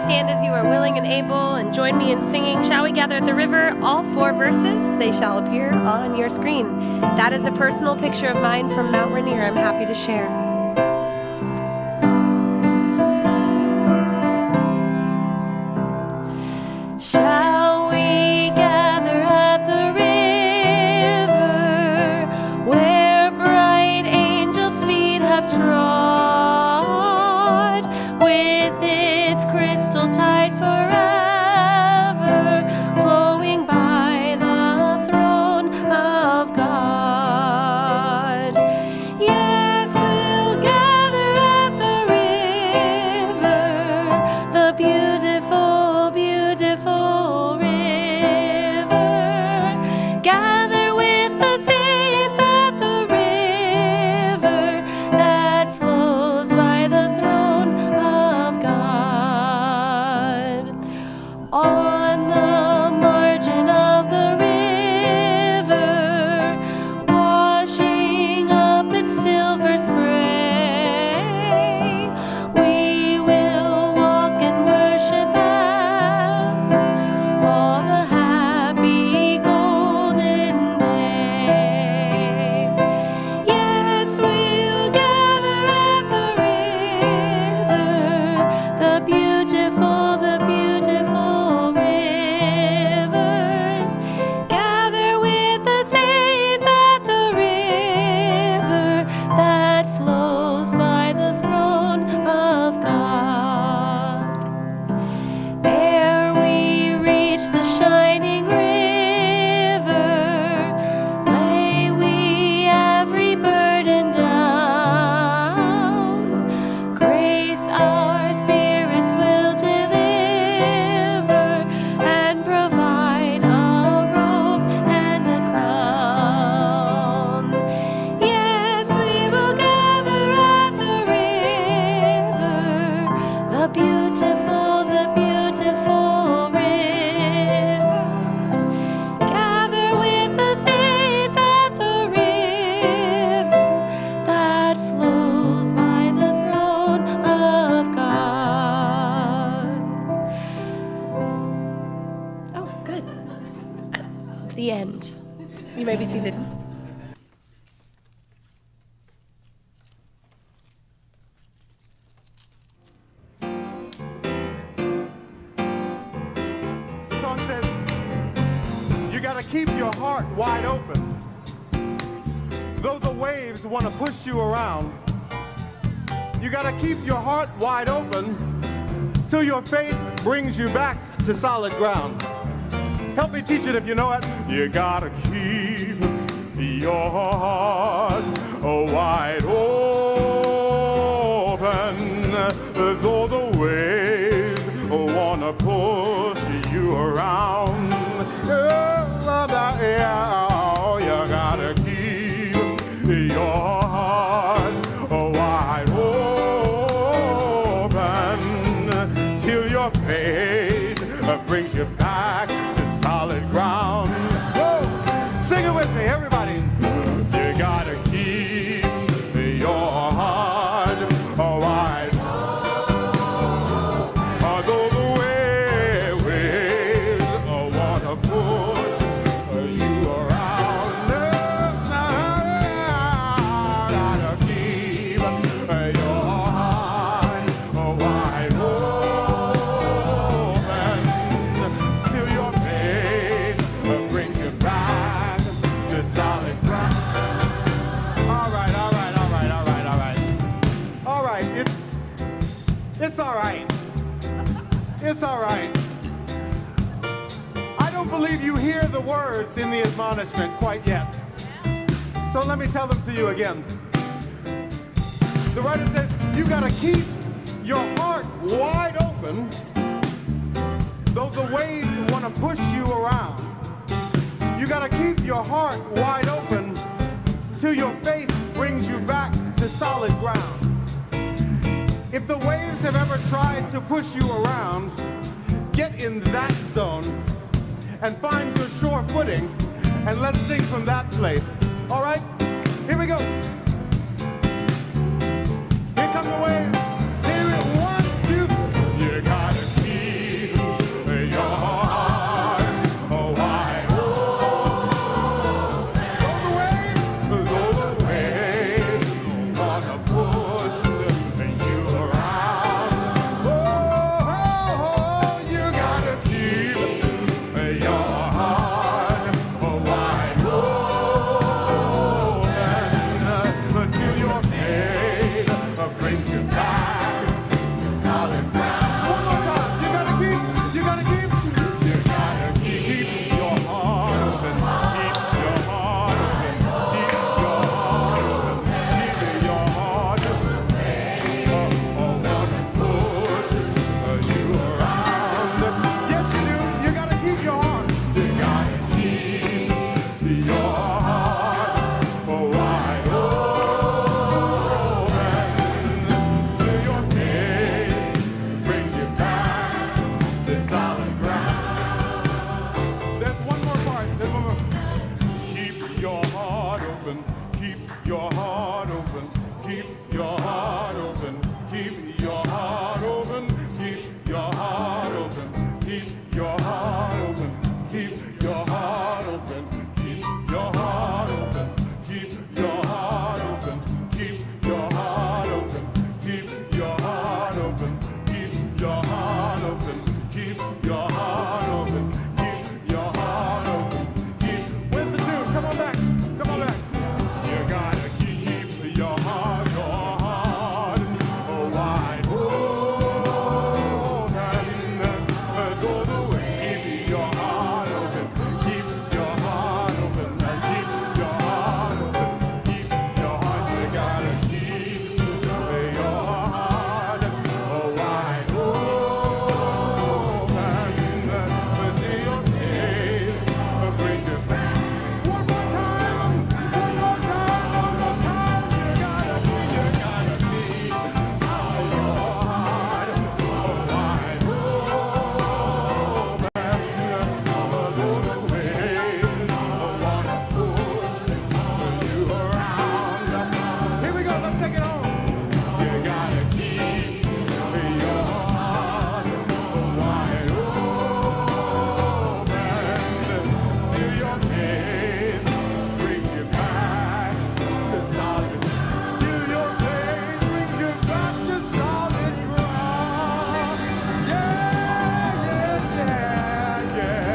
stand as you are willing and able and join me in singing Shall We Gather at the River? All 4 verses, they shall appear on your screen. That is a personal picture of mine from Mount Rainier I'm happy to share. Shall we gather at the river where bright angels' feet have trod, with its crystal tide forever flowing by the throne of God? Yes, we'll gather at the river, the beautiful, beautiful river. Gather with the saints at the river that flows by the throne of God. On the margin of the river, washing up its silver spray, we will walk and worship ever all the happy golden day. Yes, we'll gather at the river, the beautiful river. Gather with the saints at the river that flows by the throne of God. Ere we reach the shining river, lay we every burden down. Grace our spirits will deliver and provide a robe and a crown. Yes, we will gather at the river, the beautiful river. Gather with the saints at the river that flows by the throne of God. Oh, good. The end. You may be seated. The song says, you gotta keep your heart wide open. Though the waves want to push you around, you gotta keep your heart wide open till your faith brings you back to solid ground. Help me teach it if you know it. You gotta keep your heart wide open, though the waves wanna push you around. You gotta keep your heart wide open till your faith brings you back to solid ground. Whoa! Sing it with me, everybody. You gotta keep your heart wide open, though the waves wanna push you around. Gotta keep your heart wide open till your faith brings you back to solid ground. All right. All right, it's all right. It's all right. I don't believe you hear the words in the admonishment quite yet. So let me tell them to you again. The writer says, you gotta keep your heart wide open, though the waves wanna push you around. You gotta keep your heart wide open till your faith brings you back to solid ground. If the waves have ever tried to push you around, get in that zone and find your sure footing, and let's sing from that place. All right? Here we go. Here come the waves. Here it, 1, 2. You gotta keep to solid ground. There's one more part. There's one more. Keep your heart open. Keep your heart open. Keep your heart open. Keep your heart open. Keep your heart open. Keep your heart open. Keep your heart open. Keep your heart open. Keep your heart open. Keep your heart open. Keep your heart open. Keep your heart open. Keep your heart open. Keep your heart open. Where's the tune? Come on back. Come on back. You gotta keep your heart wide open. Go the way. Keep your heart open. Keep your heart open. Keep your heart open. Keep your heart. You gotta keep your heart wide open. Until your day brings you back. One more time. One more time. One more time. You gotta keep your heart wide open. Go the way. Wanna push you around. Here we go. Let's take it home. You gotta keep your heart wide open till your faith brings you back to solid. Till your faith brings you back to solid ground. Yeah, yeah, yeah, yeah.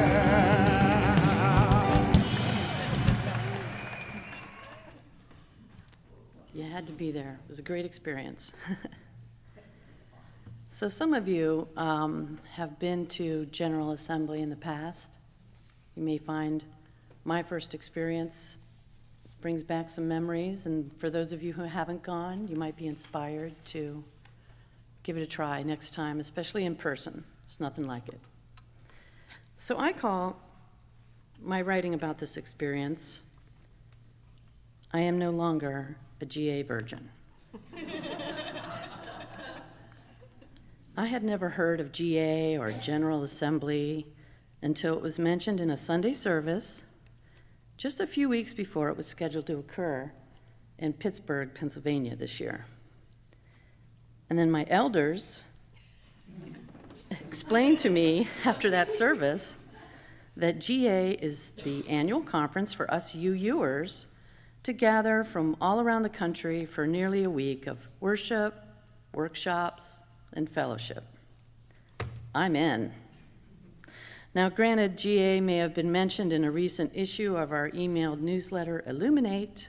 You had to be there. It was a great experience. So some of you have been to General Assembly in the past. You may find my first experience brings back some memories, and for those of you who haven't gone, you might be inspired to give it a try next time, especially in person. There's nothing like it. So I call my writing about this experience, I am no longer a GA virgin. I had never heard of GA or General Assembly until it was mentioned in a Sunday service just a few weeks before it was scheduled to occur in Pittsburgh, Pennsylvania this year. And then my elders explained to me after that service that GA is the annual conference for us UUers to gather from all around the country for nearly a week of worship, workshops, and fellowship. I'm in. Now, granted, GA may have been mentioned in a recent issue of our emailed newsletter, Illuminate,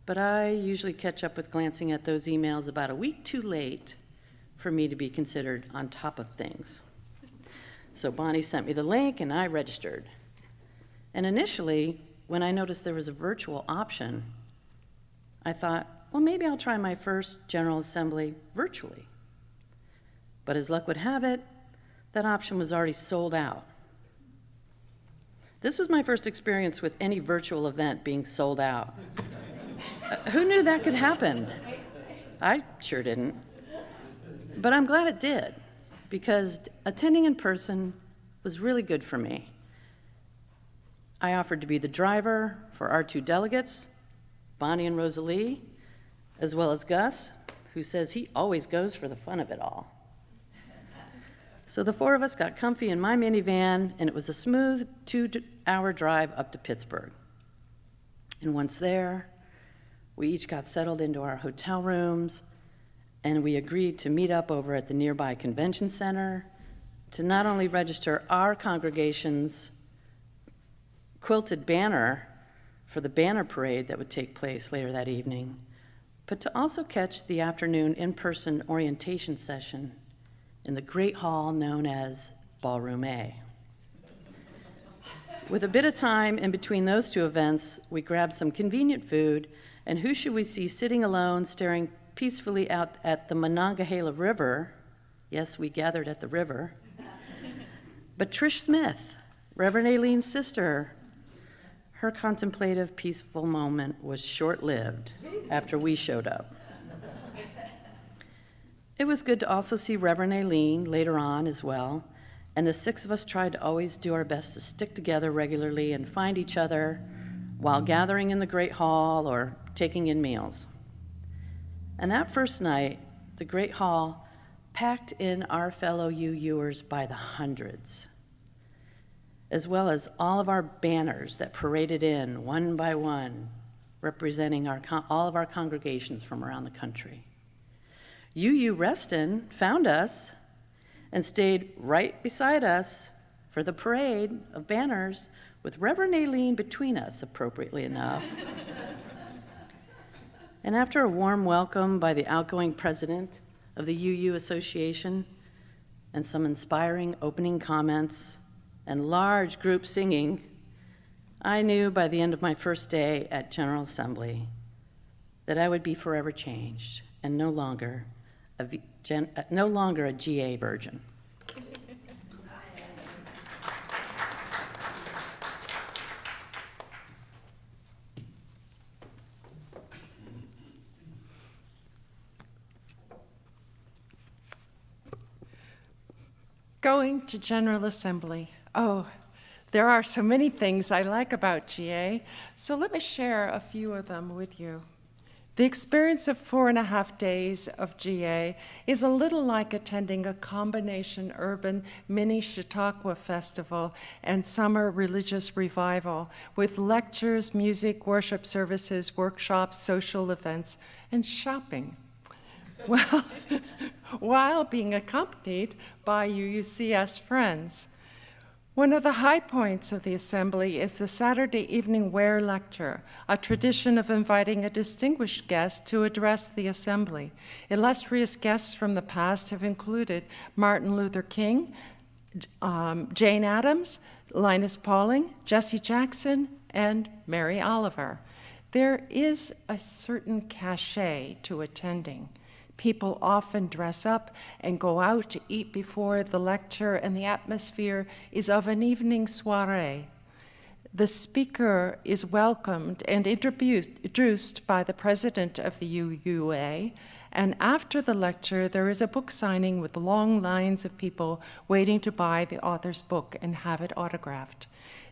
but I usually catch up with glancing at those emails about a week too late for me to be considered on top of things. So Bonnie sent me the link and I registered. And initially, when I noticed there was a virtual option, I thought, well, maybe I'll try my first General Assembly virtually. But as luck would have it, that option was already sold out. This was my first experience with any virtual event being sold out. Who knew that could happen? I sure didn't. But I'm glad it did, because attending in person was really good for me. I offered to be the driver for our two delegates, Bonnie and Rosalie, as well as Gus, who says he always goes for the fun of it all. So the four of us got comfy in my minivan, and it was a smooth 2-hour drive up to Pittsburgh. And once there, we each got settled into our hotel rooms, and we agreed to meet up over at the nearby convention center to not only register our congregation's quilted banner for the banner parade that would take place later that evening, but to also catch the afternoon in-person orientation session in the great hall known as Ballroom A. With a bit of time in between those two events, we grabbed some convenient food, and who should we see sitting alone, staring peacefully out at the Monongahela River? Yes, we gathered at the river. But Trish Smith, Reverend Aileen's sister. Her contemplative, peaceful moment was short-lived after we showed up. It was good to also see Reverend Aileen later on as well, and the six of us tried to always do our best to stick together regularly and find each other while gathering in the Great Hall or taking in meals. And that first night, the Great Hall packed in our fellow UUers by the hundreds, as well as all of our banners that paraded in one by one, representing all of our congregations from around the country. UU Reston found us and stayed right beside us for the parade of banners with Reverend Aileen between us, appropriately enough. And after a warm welcome by the outgoing president of the UU Association and some inspiring opening comments and large group singing, I knew by the end of my first day at General Assembly that I would be forever changed and no longer a GA virgin. Going to General Assembly. Oh, there are so many things I like about GA, so let me share a few of them with you. The experience of 4.5 days of GA is a little like attending a combination urban mini Chautauqua festival and summer religious revival with lectures, music, worship services, workshops, social events, and shopping. Well, while being accompanied by UUCS friends. One of the high points of the assembly is the Saturday evening Ware Lecture, a tradition of inviting a distinguished guest to address the assembly. Illustrious guests from the past have included Martin Luther King, Jane Addams, Linus Pauling, Jesse Jackson, and Mary Oliver. There is a certain cachet to attending. People often dress up and go out to eat before the lecture, and the atmosphere is of an evening soiree. The speaker is welcomed and introduced by the president of the UUA, and after the lecture, there is a book signing with long lines of people waiting to buy the author's book and have it autographed.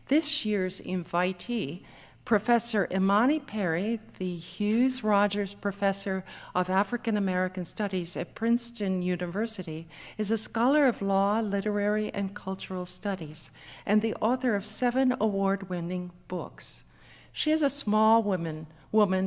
This year's invitee, Professor Imani Perry, the Hughes Rogers Professor of African American Studies at Princeton University, is a scholar of law, literary, and cultural studies, and the author of 7 award-winning books. She is a small woman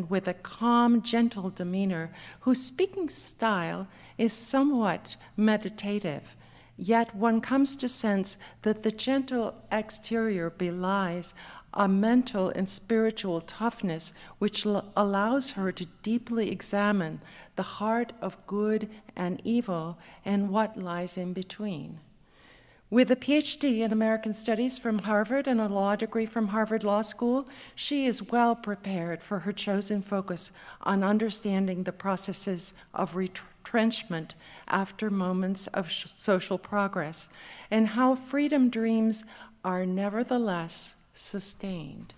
with a calm, gentle demeanor whose speaking style is somewhat meditative. Yet one comes to sense that the gentle exterior belies a mental and spiritual toughness which allows her to deeply examine the heart of good and evil and what lies in between. With a PhD in American Studies from Harvard and a law degree from Harvard Law School, she is well prepared for her chosen focus on understanding the processes of retrenchment after moments of social progress and how freedom dreams are nevertheless sustained.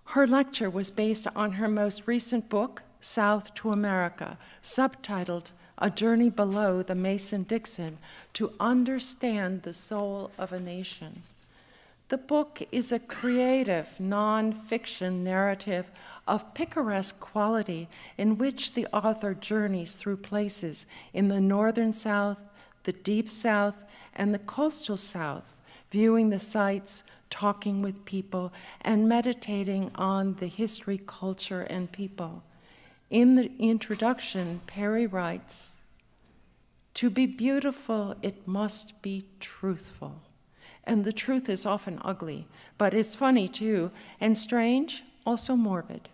Her lecture was based on her most recent book, South to America, subtitled A Journey Below the Mason-Dixon to Understand the Soul of a Nation. The book is a creative, non-fiction narrative of picaresque quality in which the author journeys through places in the northern South, the deep South, and the coastal South, viewing the sights, talking with people, and meditating on the history, culture, and people. In the introduction, Perry writes, "To be beautiful, it must be truthful." And the truth is often ugly, but it's funny too, and strange, also morbid.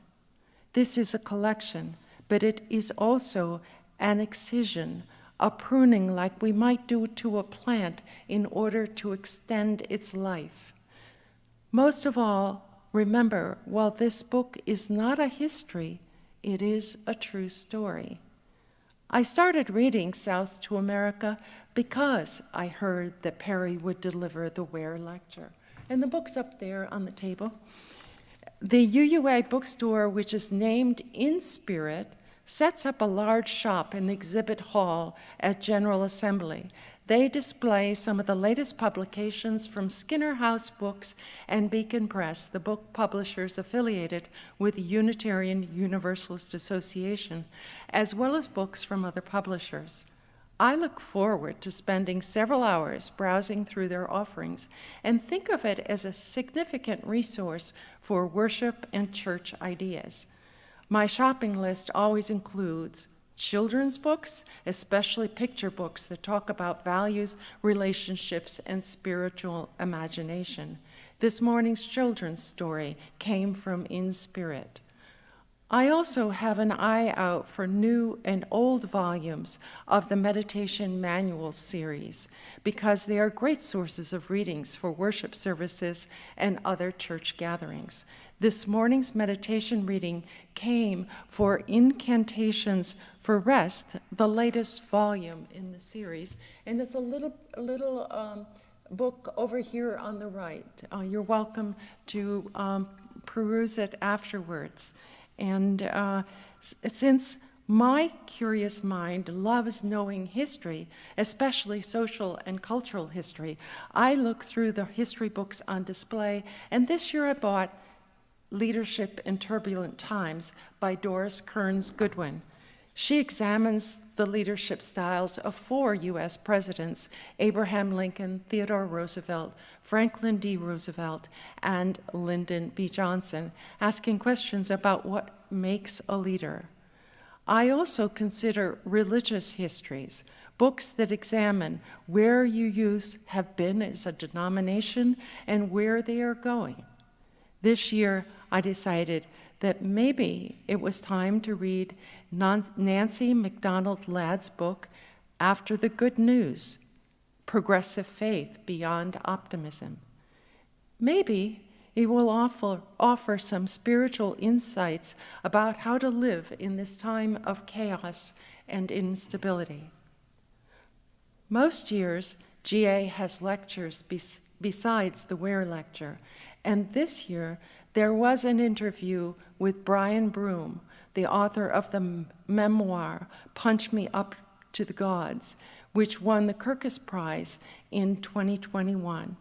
This is a collection, but it is also an excision, a pruning like we might do to a plant in order to extend its life. Most of all, remember, while this book is not a history, it is a true story. I started reading South to America because I heard that Perry would deliver the Ware Lecture. And the book's up there on the table. The UUA bookstore, which is named in spirit, sets up a large shop in the exhibit hall at General Assembly. They display some of the latest publications from Skinner House Books and Beacon Press, the book publishers affiliated with the Unitarian Universalist Association, as well as books from other publishers. I look forward to spending several hours browsing through their offerings and think of it as a significant resource for worship and church ideas. My shopping list always includes children's books, especially picture books that talk about values, relationships, and spiritual imagination. This morning's children's story came from In Spirit. I also have an eye out for new and old volumes of the Meditation Manual series because they are great sources of readings for worship services and other church gatherings. This morning's meditation reading came for Incantations for Rest, the latest volume in the series, and it's a little book over here on the right. You're welcome to peruse it afterwards. And since my curious mind loves knowing history, especially social and cultural history, I look through the history books on display, and this year I bought Leadership in Turbulent Times by Doris Kearns Goodwin. She examines the leadership styles of 4 U.S. presidents, Abraham Lincoln, Theodore Roosevelt, Franklin D. Roosevelt, and Lyndon B. Johnson, asking questions about what makes a leader. I also consider religious histories, books that examine where UUs have been as a denomination and where they are going. This year, I decided that maybe it was time to read Nancy MacDonald Ladd's book, After the Good News, Progressive Faith Beyond Optimism. Maybe it will offer some spiritual insights about how to live in this time of chaos and instability. Most years, GA has lectures besides the Ware lecture, and this year there was an interview with Brian Broom, the author of the memoir, Punch Me Up to the Gods, which won the Kirkus Prize in 2021.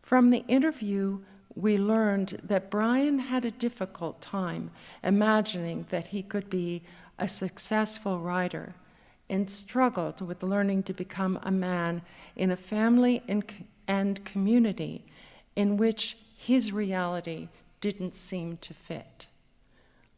From the interview, we learned that Brian had a difficult time imagining that he could be a successful writer and struggled with learning to become a man in a family and community in which his reality didn't seem to fit.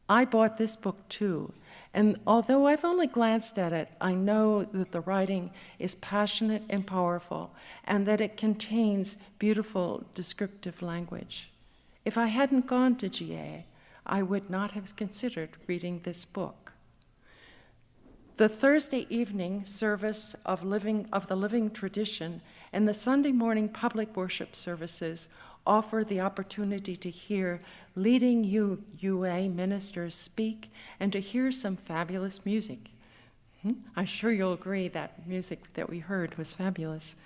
I bought this book too, and although I've only glanced at it, I know that the writing is passionate and powerful, and that it contains beautiful descriptive language. If I hadn't gone to GA, I would not have considered reading this book. The Thursday evening service of the Living Tradition and the Sunday morning public worship services offer the opportunity to hear leading UA ministers speak and to hear some fabulous music. I'm sure you'll agree that music that we heard was fabulous.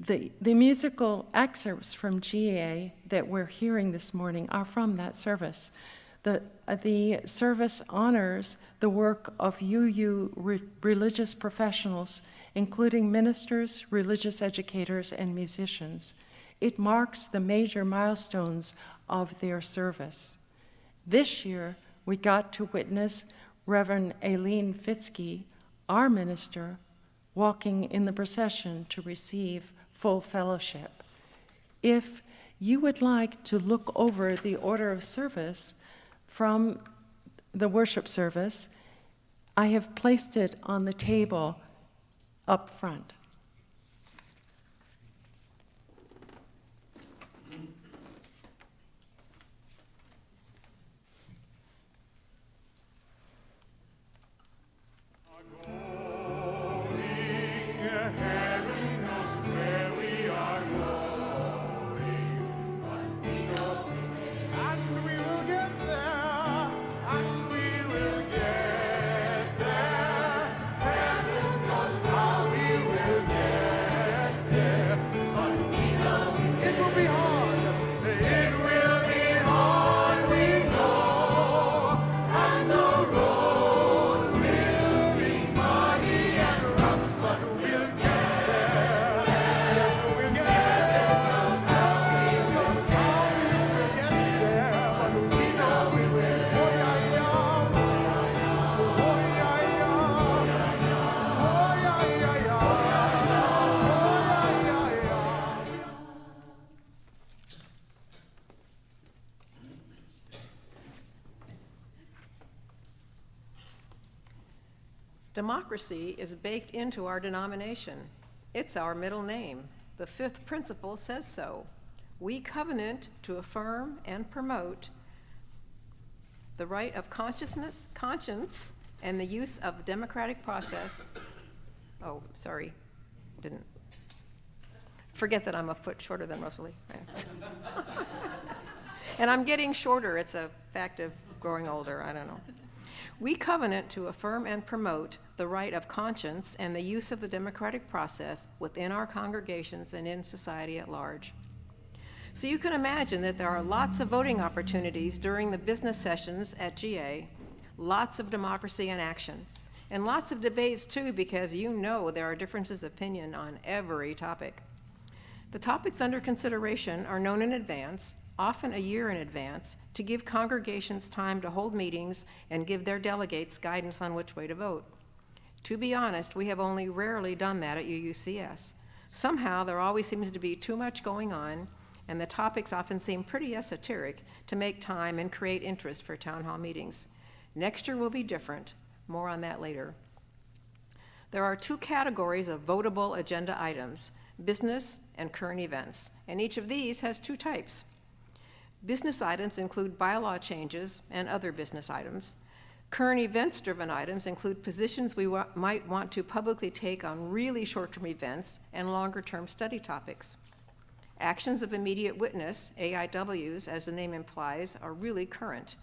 The musical excerpts from GA that we're hearing this morning are from that service. The service honors the work of UU religious professionals, including ministers, religious educators, and musicians. It marks the major milestones of their service. This year, we got to witness Reverend Aileen Fitzke, our minister, walking in the procession to receive full fellowship. If you would like to look over the order of service from the worship service, I have placed it on the table up front. We will Democracy is baked into our denomination. It's our middle name. The fifth principle says so. We covenant to affirm and promote the right of conscience, and the use of the democratic process. Oh, sorry, didn't. Forget that I'm a foot shorter than Rosalie. And I'm getting shorter. It's a fact of growing older. I don't know. We covenant to affirm and promote the right of conscience and the use of the democratic process within our congregations and in society at large. So you can imagine that there are lots of voting opportunities during the business sessions at GA, lots of democracy in action, and lots of debates too, because you know there are differences of opinion on every topic. The topics under consideration are known in advance, often a year in advance, to give congregations time to hold meetings and give their delegates guidance on which way to vote. To be honest, we have only rarely done that at UUCS. Somehow there always seems to be too much going on, and the topics often seem pretty esoteric to make time and create interest for town hall meetings. Next year will be different. More on that later. There are two categories of votable agenda items, business and current events, and each of these has two types. Business items include bylaw changes and other business items. Current events-driven items include positions we might want to publicly take on really short-term events and longer-term study topics. Actions of immediate witness, AIWs, as the name implies, are really current.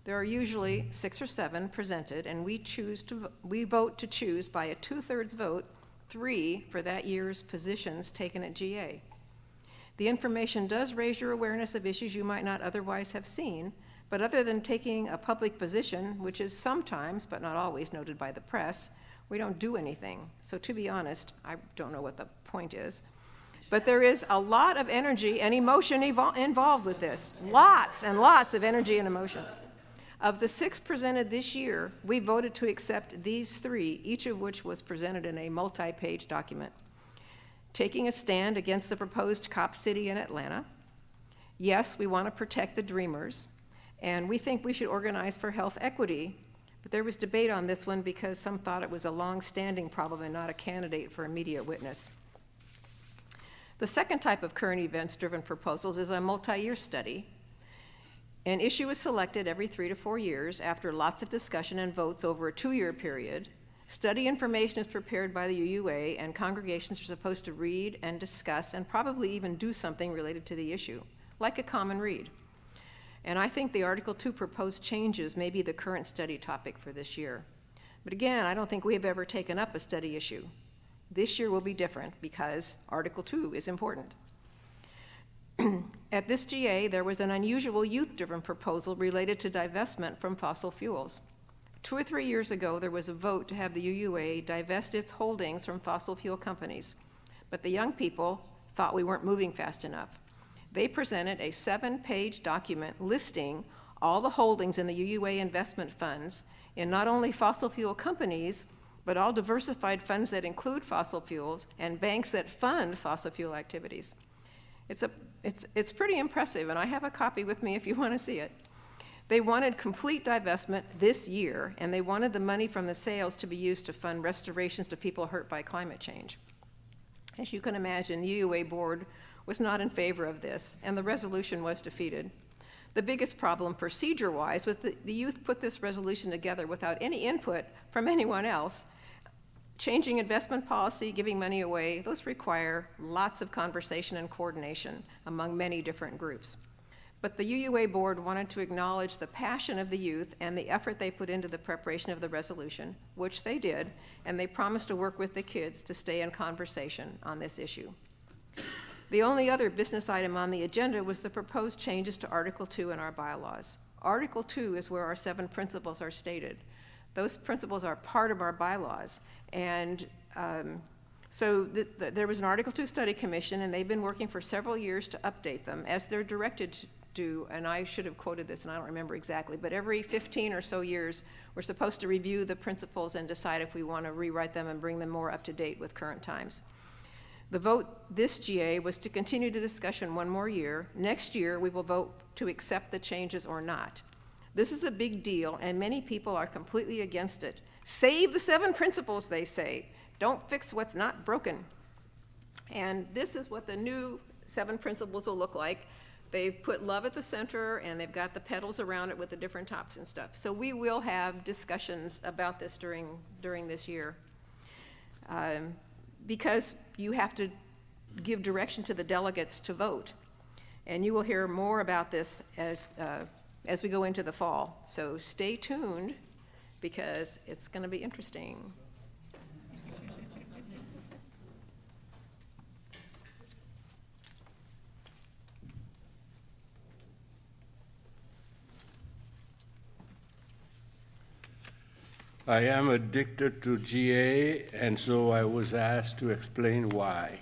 There are usually 6 or 7 presented, and we vote to choose by a 2/3 vote 3 for that year's positions taken at GA. The information does raise your awareness of issues you might not otherwise have seen, but other than taking a public position, which is sometimes, but not always, noted by the press, we don't do anything. So to be honest, I don't know what the point is. But there is a lot of energy and emotion involved with this. Lots and lots of energy and emotion. Of the 6 presented this year, we voted to accept these 3, each of which was presented in a multi-page document. Taking a stand against the proposed Cop City in Atlanta. Yes, we want to protect the dreamers, and we think we should organize for health equity, but there was debate on this one because some thought it was a long-standing problem and not a candidate for immediate witness. The second type of current events-driven proposals is a multi-year study. An issue is selected every 3 to 4 years after lots of discussion and votes over a 2-year period. Study information is prepared by the UUA, and congregations are supposed to read and discuss and probably even do something related to the issue, like a common read. And I think the Article 2 proposed changes may be the current study topic for this year. But again, I don't think we have ever taken up a study issue. This year will be different because Article 2 is important. At this GA, there was an unusual youth-driven proposal related to divestment from fossil fuels. 2 or 3 years ago, there was a vote to have the UUA divest its holdings from fossil fuel companies, but the young people thought we weren't moving fast enough. They presented a 7-page document listing all the holdings in the UUA investment funds in not only fossil fuel companies, but all diversified funds that include fossil fuels and banks that fund fossil fuel activities. It's pretty impressive, and I have a copy with me if you want to see it. They wanted complete divestment this year, and they wanted the money from the sales to be used to fund restorations to people hurt by climate change. As you can imagine, the UUA board was not in favor of this, and the resolution was defeated. The biggest problem procedure-wise was that the youth put this resolution together without any input from anyone else. Changing investment policy, giving money away, those require lots of conversation and coordination among many different groups. But the UUA board wanted to acknowledge the passion of the youth and the effort they put into the preparation of the resolution, which they did, and they promised to work with the kids to stay in conversation on this issue. The only other business item on the agenda was the proposed changes to Article 2 in our bylaws. Article 2 is where our 7 principles are stated. Those principles are part of our bylaws. And so there was an Article 2 study commission, and they've been working for several years to update them as they're directed to do, and I should have quoted this, and I don't remember exactly, but every 15 or so years, we're supposed to review the principles and decide if we want to rewrite them and bring them more up to date with current times. The vote this GA was to continue the discussion 1 more year. Next year, we will vote to accept the changes or not. This is a big deal, and many people are completely against it. Save the 7 principles, they say. Don't fix what's not broken. And this is what the new 7 principles will look like. They've put love at the center, and they've got the petals around it with the different tops and stuff. So we will have discussions about this during this year. Because you have to give direction to the delegates to vote. And you will hear more about this as we go into the fall. So stay tuned, because it's going to be interesting. I am addicted to GA, and so I was asked to explain why.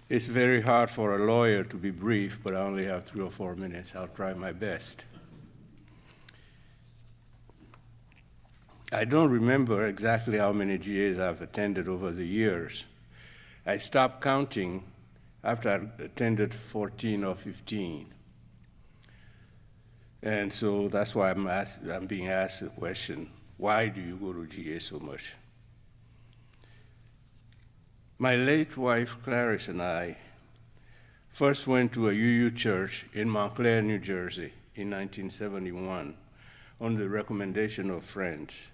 It's very hard for a lawyer to be brief, but I only have 3 or 4 minutes. I'll try my best. I don't remember exactly how many GAs I've attended over the years. I stopped counting after I attended 14 or 15. And so that's why I'm being asked the question, why do you go to GA so much? My late wife, Clarice, and I first went to a UU church in Montclair, New Jersey in 1971 on the recommendation of friends.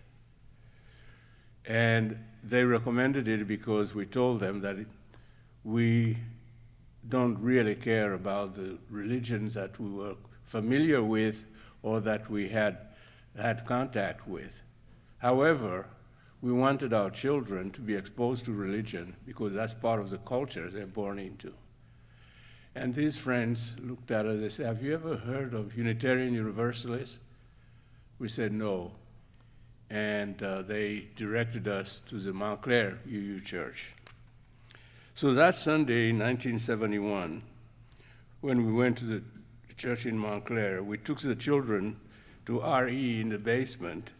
And they recommended it because we told them that we don't really care about the religions that we were familiar with or that we had contact with. However, we wanted our children to be exposed to religion because that's part of the culture they're born into. And these friends looked at us and said, have you ever heard of Unitarian Universalists? We said no. And they directed us to the Montclair UU Church. So that Sunday in 1971, when we went to the church in Montclair, we took the children to RE in the basement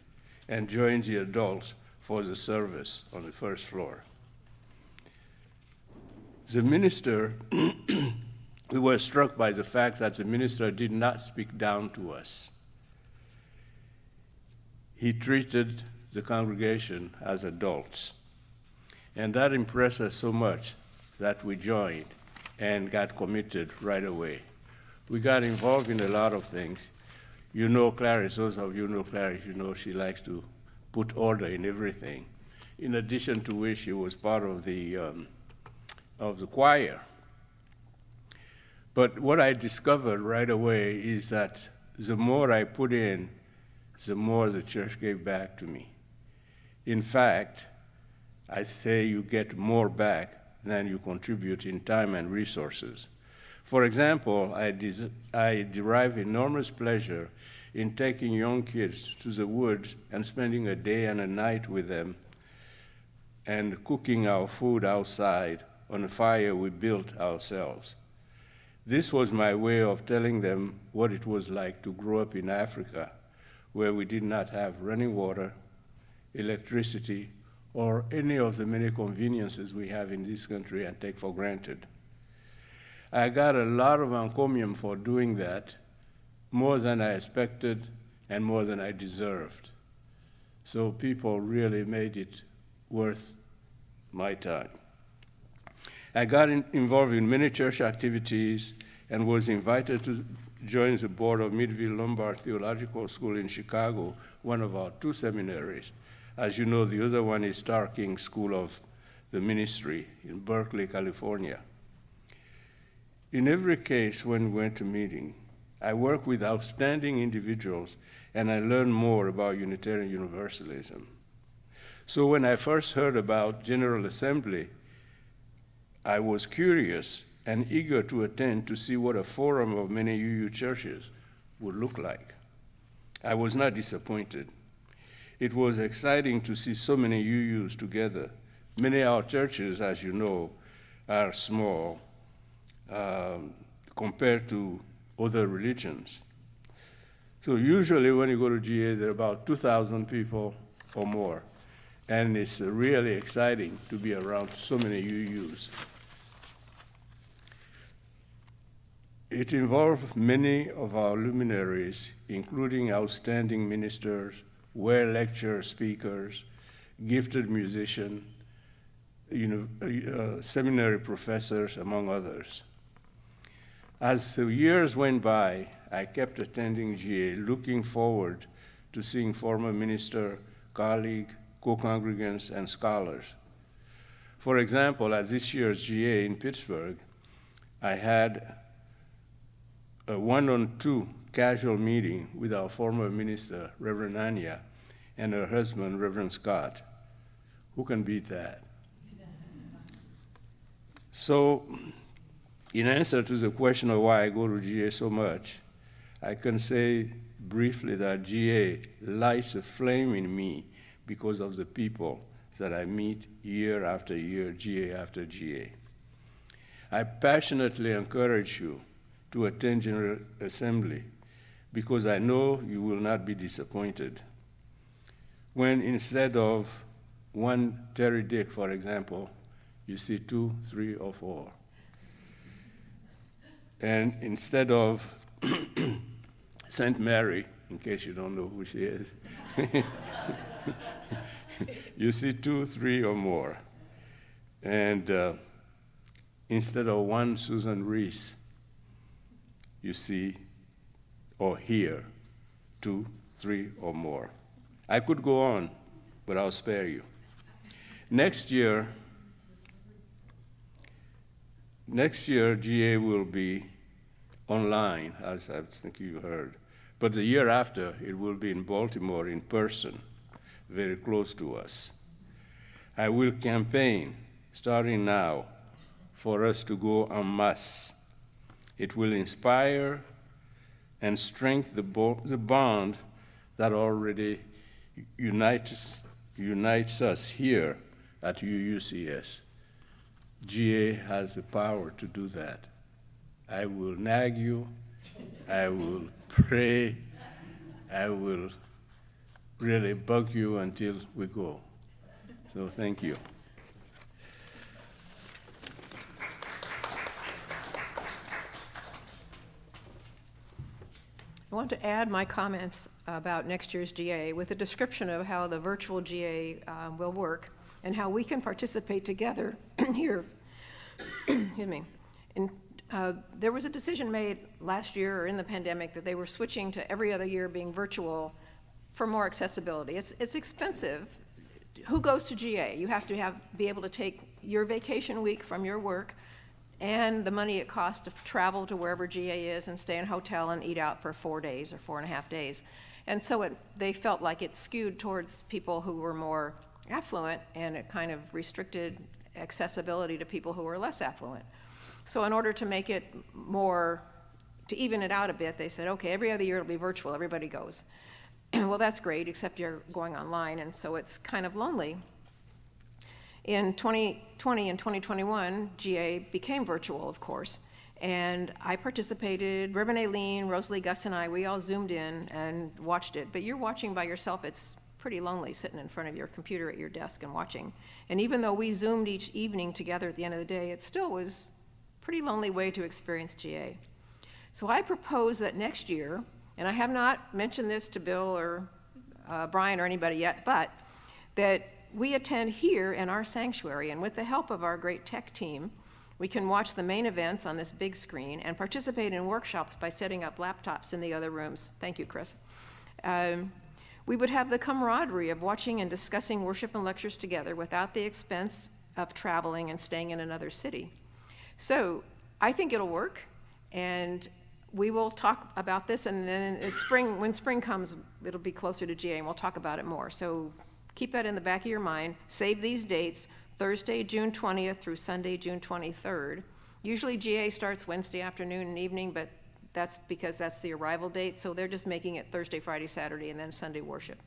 and joined the adults for the service on the first floor. The minister, we were struck by the fact that the minister did not speak down to us. He treated the congregation as adults. And that impressed us so much that we joined and got committed right away. We got involved in a lot of things. You know Clarice, those of you know Clarice, you know she likes to put order in everything. In addition to which, she was part of the choir. But what I discovered right away is that the more I put in, the more the church gave back to me. In fact, I say you get more back than you contribute in time and resources. For example, I derive enormous pleasure in taking young kids to the woods and spending a day and a night with them and cooking our food outside on a fire we built ourselves. This was my way of telling them what it was like to grow up in Africa, where we did not have running water, electricity, or any of the many conveniences we have in this country and take for granted. I got a lot of encomium for doing that, more than I expected and more than I deserved. So people really made it worth my time. I got involved in many church activities and was invited to join the board of Midville Lombard Theological School in Chicago, one of our 2 seminaries. As you know, the other one is Starr King School of the Ministry in Berkeley, California. In every case, when we went to meeting, I worked with outstanding individuals, and I learned more about Unitarian Universalism. So when I first heard about General Assembly, I was curious and eager to attend to see what a forum of many UU churches would look like. I was not disappointed. It was exciting to see so many UUs together. Many of our churches, as you know, are small compared to other religions. So usually when you go to GA, there are about 2,000 people or more. And it's really exciting to be around so many UUs. It involved many of our luminaries, including outstanding ministers, well-lectured speakers, gifted musicians, seminary professors, among others. As the years went by, I kept attending GA, looking forward to seeing former minister, colleague, co-congregants, and scholars. For example, at this year's GA in Pittsburgh, I had a one-on-two casual meeting with our former minister, Reverend Anya, and her husband, Reverend Scott. Who can beat that? So, in answer to the question of why I go to GA so much, I can say briefly that GA lights a flame in me because of the people that I meet year after year, GA after GA. I passionately encourage you to attend General Assembly because I know you will not be disappointed. When instead of one Terry Dick, for example, you see 2, 3, or 4. And instead of St. Mary, in case you don't know who she is, you see 2, 3, or more. And instead of one Susan Reese, you see or hear 2, 3, or more. I could go on, but I'll spare you. Next year, GA will be online, as I think you heard. But the year after, it will be in Baltimore in person, very close to us. I will campaign, starting now, for us to go en masse. It will inspire and strengthen the bond that already unites us here at UUCS. GA has the power to do that. I will nag you, I will pray, I will really bug you until we go. So thank you. I want to add my comments about next year's GA with a description of how the virtual GA will work and how we can participate together here. Excuse me. There was a decision made last year or in the pandemic that they were switching to every other year being virtual for more accessibility. It's expensive. Who goes to GA? You have to be able to take your vacation week from your work and the money it costs to travel to wherever GA is and stay in a hotel and eat out for 4 days or 4.5 days. And so they felt like it skewed towards people who were more affluent, and it kind of restricted accessibility to people who were less affluent. So in order to make it more, to even it out a bit, they said, okay, every other year it'll be virtual, everybody goes. Well, that's great, except you're going online, and so it's kind of lonely. In 2020 and 2021, GA became virtual, of course, and I participated. Reverend Aileen, Rosalie, Gus, and I, we all Zoomed in and watched it, but you're watching by yourself. It's pretty lonely sitting in front of your computer at your desk and watching. And even though we Zoomed each evening together at the end of the day, it still was a pretty lonely way to experience GA. So I propose that next year, and I have not mentioned this to Bill or Brian or anybody yet, but that we attend here in our sanctuary, and with the help of our great tech team, we can watch the main events on this big screen and participate in workshops by setting up laptops in the other rooms. Thank you, Chris. We would have the camaraderie of watching and discussing worship and lectures together without the expense of traveling and staying in another city. So I think it'll work, and we will talk about this, and then when spring comes, it'll be closer to GA, and we'll talk about it more. So keep that in the back of your mind. Save these dates, Thursday, June 20th through Sunday, June 23rd. Usually GA starts Wednesday afternoon and evening, but that's because that's the arrival date, so they're just making it Thursday, Friday, Saturday, and then Sunday worship.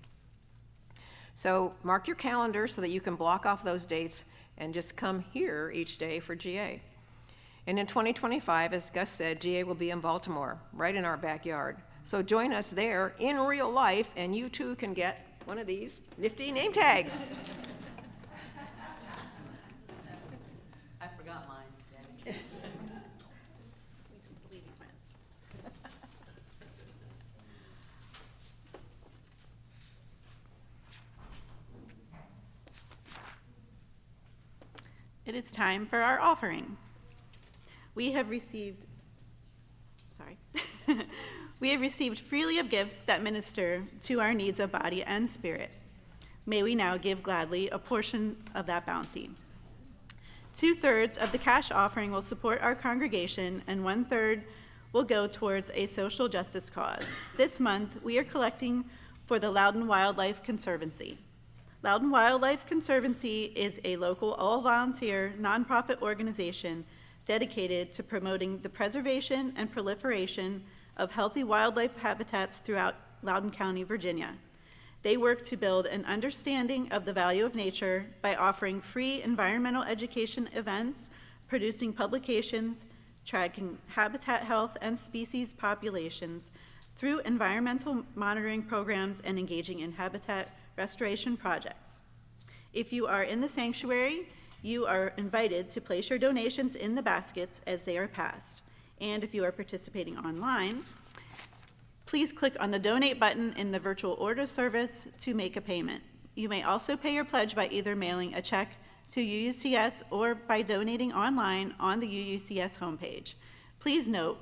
So mark your calendar so that you can block off those dates and just come here each day for GA. And in 2025, as Gus said, GA will be in Baltimore, right in our backyard. So join us there in real life, and you too can get one of these nifty name tags. I forgot mine. It is time for our offering. We have received freely of gifts that minister to our needs of body and spirit. May we now give gladly a portion of that bounty. 2/3 of the cash offering will support our congregation, and 1/3 will go towards a social justice cause. This month, we are collecting for the Loudon Wildlife Conservancy. Loudon Wildlife Conservancy is a local all-volunteer nonprofit organization dedicated to promoting the preservation and proliferation of healthy wildlife habitats throughout Loudoun County, Virginia. They work to build an understanding of the value of nature by offering free environmental education events, producing publications, tracking habitat health and species populations through environmental monitoring programs, and engaging in habitat restoration projects. If you are in the sanctuary, you are invited to place your donations in the baskets as they are passed. And if you are participating online, please click on the donate button in the virtual order service to make a payment. You may also pay your pledge by either mailing a check to UUCS or by donating online on the UUCS homepage. Please note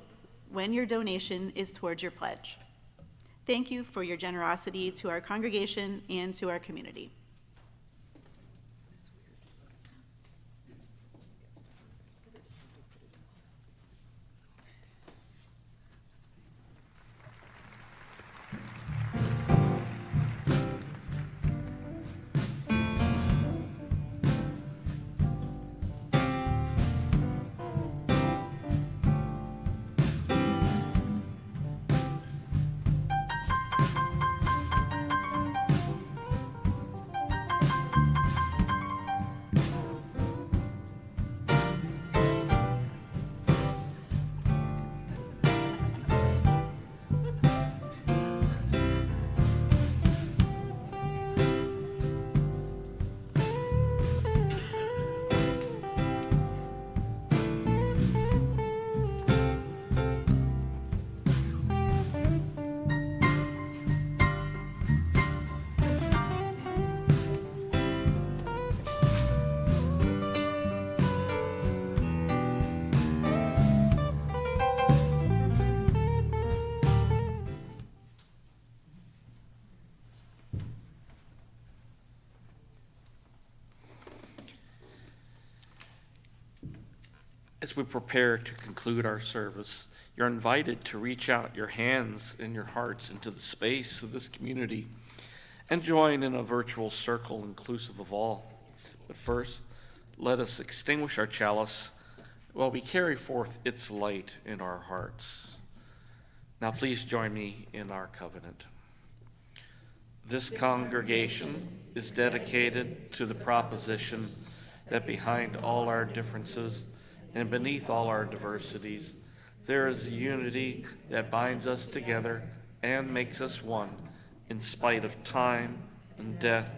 when your donation is towards your pledge. Thank you for your generosity to our congregation and to our community. As we prepare to conclude our service, you're invited to reach out your hands and your hearts into the space of this community and join in a virtual circle inclusive of all. But first, let us extinguish our chalice while we carry forth its light in our hearts. Now please join me in our covenant. This congregation is dedicated to the proposition that behind all our differences and beneath all our diversities, there is a unity that binds us together and makes us one, in spite of time and death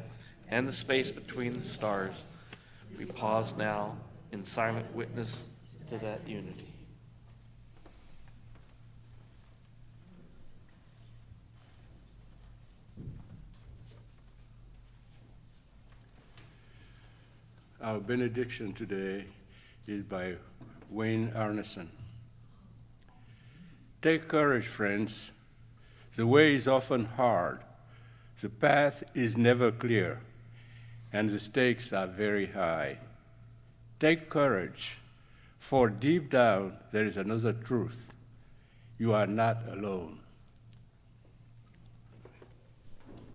and the space between the stars. We pause now in silent witness to that unity. Our benediction today is by Wayne Arneson. Take courage, friends. The way is often hard. The path is never clear, and the stakes are very high. Take courage, for deep down there is another truth. You are not alone.